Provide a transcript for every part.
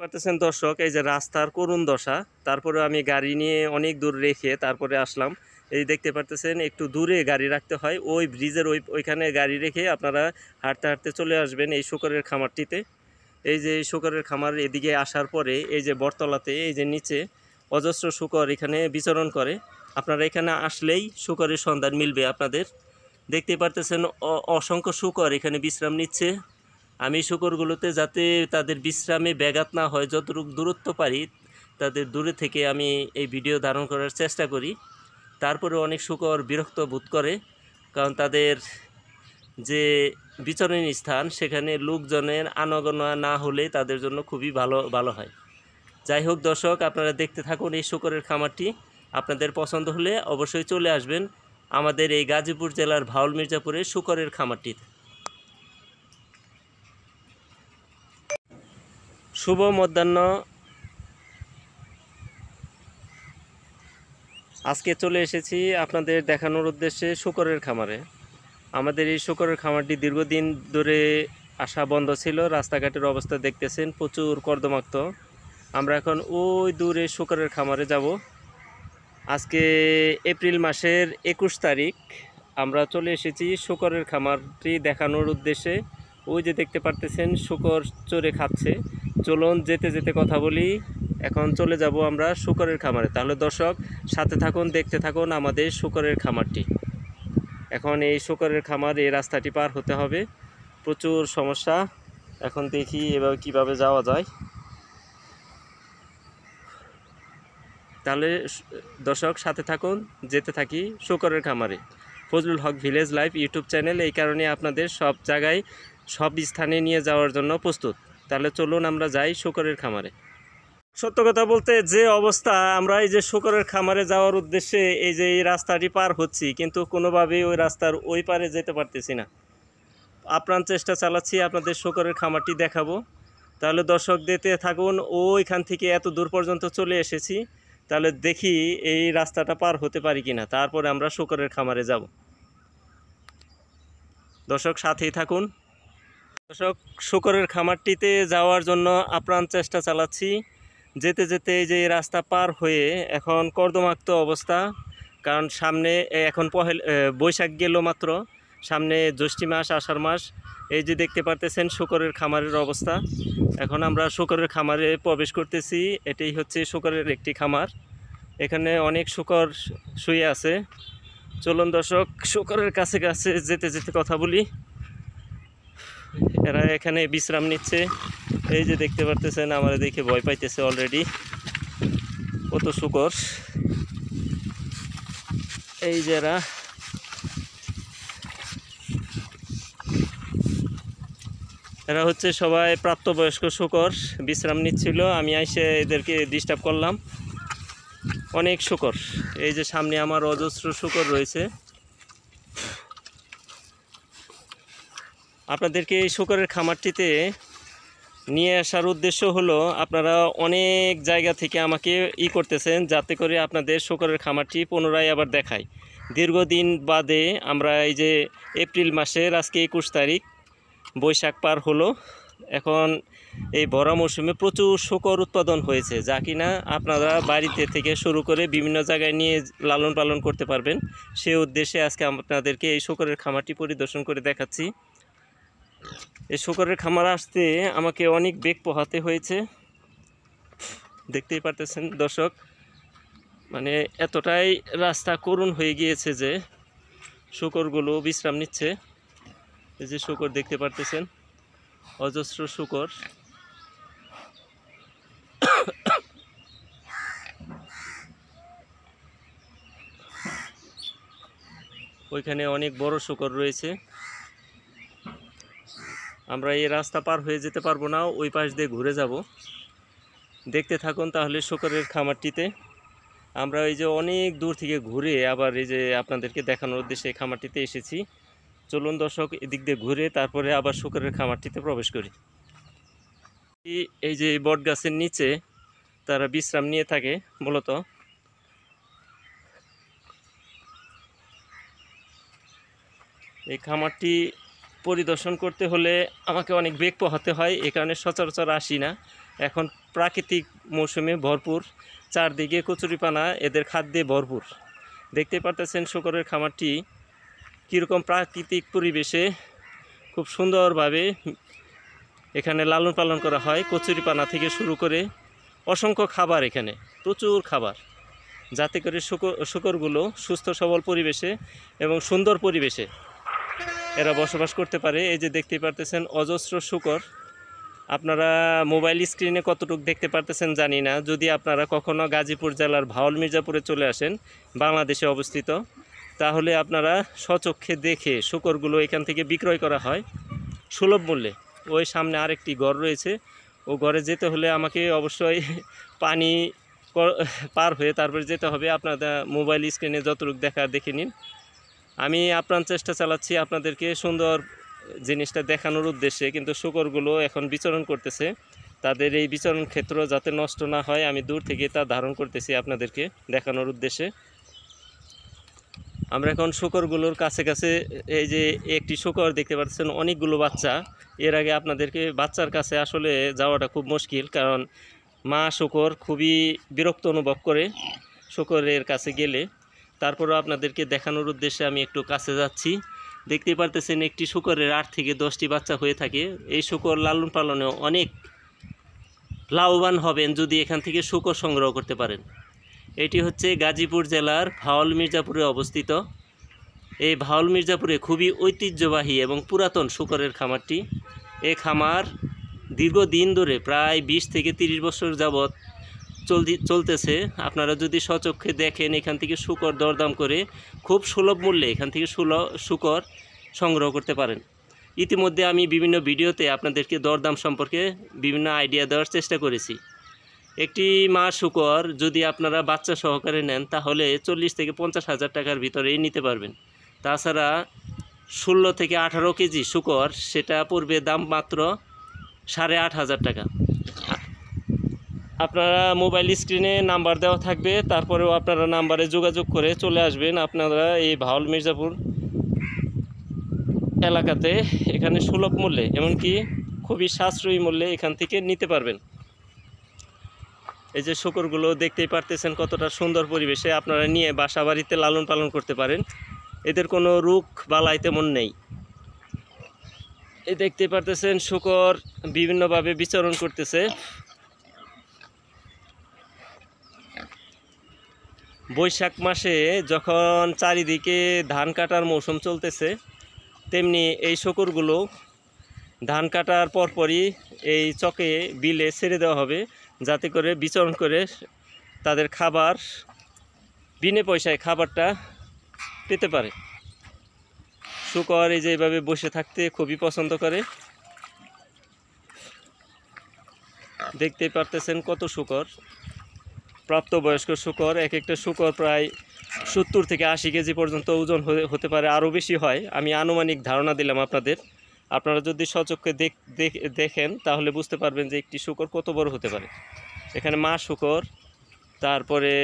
পারতেছেন দর্শক, এই যে রাস্তার করুণ দশা। তারপরে আমি গাড়ি নিয়ে অনেক দূর রেখে তারপরে আসলাম। এই দেখতে পারতেছেন একটু দূরে গাড়ি রাখতে হয়, ওই ব্রিজের ওইখানে গাড়ি রেখে আপনারা হাঁটতে হাঁটতে চলে আসবেন এই শূকরের খামারটিতে। এই যে এই শূকরের খামার এদিকে আসার পরে এই যে বটতলাতে এই যে নিচে অজস্র শূকর এখানে বিচরণ করে। আপনারা এখানে আসলেই শূকরের সন্ধান মিলবে আপনাদের। দেখতে পারতেছেন অসংখ্য শূকর এখানে বিশ্রাম নিচ্ছে। আমি শূকরগুলোতে যাতে তাদের বিশ্রামে ব্যাঘাত না হয়, যতটুকু দূরত্ব পারি তাদের দূরে থেকে আমি এই ভিডিও ধারণ করার চেষ্টা করি। তারপরে অনেক শূকর বিরক্ত বোধ করে, কারণ তাদের যে বিচরণী স্থান সেখানে লোকজনের আনাগোনা না হলে তাদের জন্য খুবই ভালো হয়। যাই হোক দর্শক, আপনারা দেখতে থাকুন এই শূকরের খামারটি। আপনাদের পছন্দ হলে অবশ্যই চলে আসবেন আমাদের এই গাজীপুর জেলার ভাউল মির্জাপুরের শূকরের খামারটিতে। শুভ মধ্যাহ্ন। আজকে চলে এসেছি আপনাদের দেখানোর উদ্দেশ্যে শূকরের খামারে। আমাদের এই শূকরের খামারটি দীর্ঘদিন ধরে আসা বন্ধ ছিল। রাস্তাঘাটের অবস্থা দেখতেছেন প্রচুর কর্দমাক্ত। আমরা এখন ওই দূরে শূকরের খামারে যাব। আজকে এপ্রিল মাসের 21 তারিখ। আমরা চলে এসেছি শূকরের খামারটি দেখানোর উদ্দেশ্যে। ওই যে দেখতে পারতেছেন শূকর চড়ে খাচ্ছে। চলুন যেতে যেতে কথা বলি। এখন চলে যাব আমরা শূকরের খামারে। তাহলে দর্শক সাথে থাকুন, দেখতে থাকুন আমাদের শূকরের খামারটি। এখন এই শূকরের খামার এই রাস্তাটি পার হতে হবে, প্রচুর সমস্যা। এখন দেখি এভাবে কিভাবে যাওয়া যায়। তাহলে দর্শক সাথে থাকুন, যেতে থাকি শূকরের খামারে। ফজলুল হক ভিলেজ লাইফ ইউটিউব চ্যানেল এই কারণে আপনাদের সব জায়গায় সব স্থানে নিয়ে যাওয়ার জন্য প্রস্তুত। তাহলে চলুন আমরা যাই শূকরের খামারে। সত্য কথা বলতে যে অবস্থা, আমরা এই যে শূকরের খামারে যাওয়ার উদ্দেশ্যে এই যে এই রাস্তাটি পার হচ্ছি, কিন্তু কোনোভাবেই ওই রাস্তার ওই পারে যেতে পারতেছি না। আপ্রাণ চেষ্টা চালাচ্ছি আপনাদের শূকরের খামারটি দেখাবো। তাহলে দর্শক দেখতে থাকুন। ওইখান থেকে এত দূর পর্যন্ত চলে এসেছি, তাহলে দেখি এই রাস্তাটা পার হতে পারি কিনা, তারপরে আমরা শূকরের খামারে যাব। দর্শক সাথেই থাকুন। দর্শক শূকরের খামারটিতে যাওয়ার জন্য আপ্রাণ চেষ্টা চালাচ্ছি। যেতে যেতে এই যে রাস্তা পার হয়ে এখন কর্দমাক্ত অবস্থা, কারণ সামনে এখন বৈশাখ গেল মাত্র, সামনে জ্যৈষ্ঠ মাস, আষাঢ় মাস। এই যে দেখতে পারতেছেন শূকরের খামারের অবস্থা। এখন আমরা শূকরের খামারে প্রবেশ করতেছি। এটাই হচ্ছে শূকরের একটি খামার। এখানে অনেক শূকর শুয়ে আছে। চলুন দর্শক শূকরের কাছে কাছে যেতে যেতে কথা বলি। এরা এখানে বিশ্রাম নিচ্ছে। এই যে দেখতে পারতেছেন, আমার দেখে ভয় পাইতেছে অলরেডি, কত শূকর। এই যে এরা হচ্ছে সবাই প্রাপ্তবয়স্ক শূকর, বিশ্রাম নিচ্ছিল। আমি এসে এদেরকে ডিস্টার্ব করলাম। অনেক শূকর, এই যে সামনে আমার অজস্র শূকর রয়েছে। আপনাদেরকে এই শূকরের খামারটিতে নিয়ে আসার উদ্দেশ্য হলো, আপনারা অনেক জায়গা থেকে আমাকে করতেছেন যাতে করে আপনাদের শূকরের খামারটি পুনরায় আবার দেখাই। দীর্ঘদিন বাদে আমরা এই যে এপ্রিল মাসের আজকে 21 তারিখ, বৈশাখ পার হলো। এখন এই ভরা মৌসুমে প্রচুর শূকর উৎপাদন হয়েছে, যা কিনা আপনারা বাড়িতে থেকে শুরু করে বিভিন্ন জায়গায় নিয়ে লালন পালন করতে পারবেন। সেই উদ্দেশ্যে আজকে আপনাদেরকে এই শূকরের খামারটি পরিদর্শন করে দেখাচ্ছি। এই শূকরের খামার আসতে আমাকে অনেক বেগ পোহাতে হয়েছে, দেখতেই পারতেছেন দর্শক। মানে এতটাই রাস্তা করুণ হয়ে গিয়েছে যে শূকরগুলো বিশ্রাম নিচ্ছে। এই যে শূকর দেখতে পারতেছেন, অজস্র শূকর। ওইখানে অনেক বড় শূকর রয়েছে। আমরা এই রাস্তা পার হয়ে যেতে পারবো না, ওই পাশ দিয়ে ঘুরে যাব। দেখতে থাকুন তাহলে শূকরের খামারটিতে। আমরা এই যে অনেক দূর থেকে ঘুরে আবার এই যে আপনাদেরকে দেখানোর উদ্দেশ্যে এই খামারটিতে এসেছি। চলুন দর্শক এদিক দিয়ে ঘুরে তারপরে আবার শূকরের খামারটিতে প্রবেশ করি। এই যে বট গাছের নিচে তারা বিশ্রাম নিয়ে থাকে মূলত। এই খামারটি পরিদর্শন করতে হলে আমাকে অনেক বেগ পোহাতে হয়, এ কারণে সচরাচর আসি না। এখন প্রাকৃতিক মৌসুমে ভরপুর, চারদিকে কচুরিপানা, এদের খাদ্যে ভরপুর। দেখতে পারতেছেন শূকরের খামারটি কীরকম প্রাকৃতিক পরিবেশে খুব সুন্দরভাবে এখানে লালন পালন করা হয়। কচুরিপানা থেকে শুরু করে অসংখ্য খাবার, এখানে প্রচুর খাবার, যাতে করে শূকরগুলো সুস্থ সবল পরিবেশে এবং সুন্দর পরিবেশে এরা বসবাস করতে পারে। এই যে দেখতে পারতেছেন অজস্র শূকর। আপনারা মোবাইল স্ক্রিনে কতটুকু দেখতে পারতেছেন জানি না। যদি আপনারা কখনো গাজীপুর জেলার ভাওয়াল মির্জাপুরে চলে আসেন, বাংলাদেশে অবস্থিত, তাহলে আপনারা স্বচক্ষে দেখে শূকরগুলো এখান থেকে বিক্রয় করা হয় সুলভ মূল্যে। ওই সামনে আরেকটি ঘর রয়েছে, ও ঘরে যেতে হলে আমাকে অবশ্যই পানি পার হয়ে তারপরে যেতে হবে। আপনাদের মোবাইল স্ক্রিনে যতটুকু দেখে নিন। আমি আপ্রাণ চেষ্টা চালাচ্ছি আপনাদেরকে সুন্দর জিনিসটা দেখানোর উদ্দেশ্যে, কিন্তু শূকরগুলো এখন বিচরণ করতেছে। তাদের এই বিচরণ ক্ষেত্র যাতে নষ্ট না হয়, আমি দূর থেকে তা ধারণ করতেছি আপনাদেরকে দেখানোর উদ্দেশ্যে। আমরা এখন শূকরগুলোর কাছে কাছে, এই যে একটি শূকর দেখতে পাচ্ছেন, অনেকগুলো বাচ্চা। এর আগে আপনাদেরকে বাচ্চার কাছে আসলে যাওয়াটা খুব মুশকিল, কারণ মা শূকর খুবই বিরক্ত অনুভব করে শূকরের কাছে গেলে। তারপরেও আপনাদেরকে দেখানোর উদ্দেশ্যে আমি একটু কাছে যাচ্ছি। দেখতে পারতেছেন একটি শূকরের 8 থেকে 10টি বাচ্চা হয়ে থাকে। এই শূকর লালন পালনেও অনেক লাভবান হবেন যদি এখান থেকে শূকর সংগ্রহ করতে পারেন। এটি হচ্ছে গাজীপুর জেলার ভাওয়াল মির্জাপুরে অবস্থিত। এই ভাওয়াল মির্জাপুরে খুবই ঐতিহ্যবাহী এবং পুরাতন শূকরের খামারটি। এই খামার দীর্ঘদিন ধরে প্রায় 20 থেকে 30 বছর যাবৎ চলতেছে। আপনারা যদি স্বচক্ষে দেখেন, এখান থেকে শূকর দরদাম করে খুব সুলভ মূল্যে এখান থেকে শূকর সংগ্রহ করতে পারেন। ইতিমধ্যে আমি বিভিন্ন ভিডিওতে আপনাদেরকে দরদাম সম্পর্কে বিভিন্ন আইডিয়া দেওয়ার চেষ্টা করেছি। একটি মা শূকর যদি আপনারা বাচ্চা সহকারে নেন, তাহলে 40 থেকে 50 হাজার টাকার ভিতরেই নিতে পারবেন। তাছাড়া 16 থেকে 18 কেজি শূকর, সেটা পড়বে দাম মাত্র 8,500 টাকা। আপনারা মোবাইল স্ক্রিনে নাম্বার দেওয়া থাকবে, তারপরেও আপনারা নাম্বারে যোগাযোগ করে চলে আসবেন। আপনারা এই ভাওয়াল মির্জাপুর এলাকাতে এখানে সুলভ মূল্যে, এমনকি খুবই সাশ্রয়ী মূল্যে এখান থেকে নিতে পারবেন। এই যে শূকরগুলো দেখতেই পারতেছেন কতটা সুন্দর পরিবেশে আপনারা নিয়ে বাসা বাড়িতে লালন পালন করতে পারেন। এদের কোনো রোগ বালাই তেমন নেই। এই দেখতে পারতেছেন শূকর বিভিন্নভাবে বিচরণ করতেছে। বৈশাখ মাসে যখন চারিদিকে ধান কাটার মৌসুম চলতেছে, তেমনি এই শূকরগুলো ধান কাটার পরপরই এই চকে বিলে ছেড়ে দেওয়া হবে, যাতে করে বিচরণ করে তাদের খাবার বিনা পয়সায় খাবারটা পেতে পারে। শূকর এই যে এইভাবে বসে থাকতে খুবই পছন্দ করে। দেখতেই পারতেছেন কত শূকর, প্রাপ্তবয়স্ক শূকর। এক একটা শূকর প্রায় 70 থেকে 80 কেজি পর্যন্ত ওজন হতে পারে, আরও বেশি হয়। আমি আনুমানিক ধারণা দিলাম আপনাদের। আপনারা যদি স্বচক্ষে দেখেন তাহলে বুঝতে পারবেন যে একটি শূকর কত বড় হতে পারে। এখানে মা শূকর, তারপরে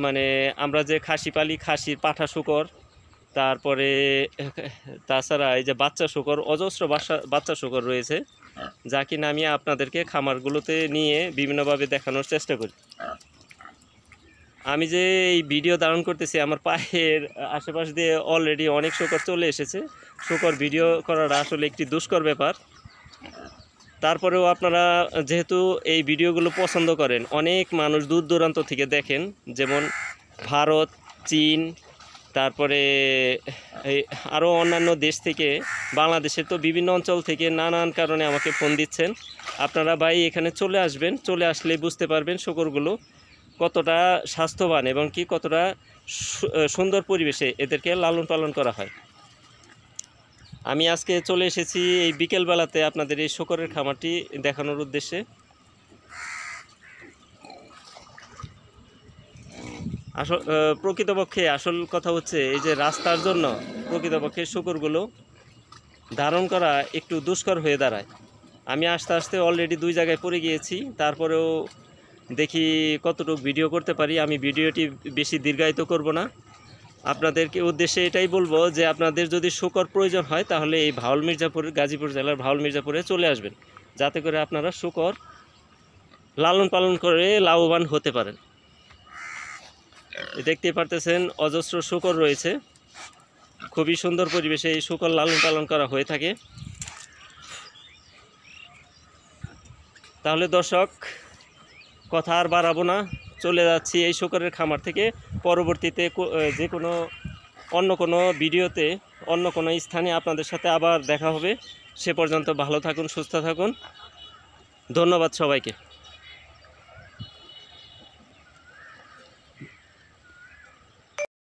মানে আমরা যে খাসি পালি, খাসির পাঠা শূকর, তারপরে তাছাড়া এই যে বাচ্চা শূকর, অজস্র বাচ্চা শূকর রয়েছে, যা কিনা আমি আপনাদেরকে খামারগুলোতে নিয়ে বিভিন্নভাবে দেখানোর চেষ্টা করি। আমি যে এই ভিডিও ধারণ করতেছি, আমার পায়ের আশেপাশ দিয়ে অলরেডি অনেক শূকর চলে এসেছে। শূকর ভিডিও করাটা আসলে একটি দুষ্কর ব্যাপার। তারপরেও আপনারা যেহেতু এই ভিডিওগুলো পছন্দ করেন, অনেক মানুষ দূর দূরান্ত থেকে দেখেন, যেমন ভারত, চীন, তারপরে আরও অন্যান্য দেশ থেকে, বাংলাদেশের তো বিভিন্ন অঞ্চল থেকে নানান কারণে আমাকে ফোন দিচ্ছেন। আপনারা ভাই এখানে চলে আসবেন, চলে আসলে বুঝতে পারবেন শূকরগুলো কতটা স্বাস্থ্যবান এবং কি কতটা সুন্দর পরিবেশে এদেরকে লালন পালন করা হয়। আমি আজকে চলে এসেছি এই বিকেলবেলাতে আপনাদের এই শূকরের খামারটি দেখানোর উদ্দেশ্যে। প্রকৃতপক্ষে আসল কথা হচ্ছে, এই যে রাস্তার জন্য প্রকৃতপক্ষে শূকরগুলো ধারণ করা একটু দুষ্কর হয়ে দাঁড়ায়। আমি আস্তে আস্তে অলরেডি 2 জায়গায় পড়ে গিয়েছি, তারপরেও দেখি কতটুকু ভিডিও করতে পারি। আমি ভিডিওটি বেশি দীর্ঘায়িত করব না। আপনাদেরকে উদ্দেশ্যে এটাই বলবো যে আপনাদের যদি শূকর প্রয়োজন হয়, তাহলে এই ভাওয়াল মির্জাপুর, গাজীপুর জেলার ভাওয়াল মির্জাপুরে চলে আসবেন, যাতে করে আপনারা শূকর লালন পালন করে লাভবান হতে পারেন। দেখতেই পারতেছেন অজস্র শূকর রয়েছে, খুবই সুন্দর পরিবেশে এই শূকর লালন পালন করা হয়ে থাকে। তাহলে দর্শক কথা আর বাড়াবো না, চলে যাচ্ছি এই শূকরের খামার থেকে। পরবর্তীতে যে কোনো অন্য কোনো ভিডিওতে অন্য কোনো স্থানে আপনাদের সাথে আবার দেখা হবে। সে পর্যন্ত ভালো থাকুন, সুস্থ থাকুন। ধন্যবাদ সবাইকে।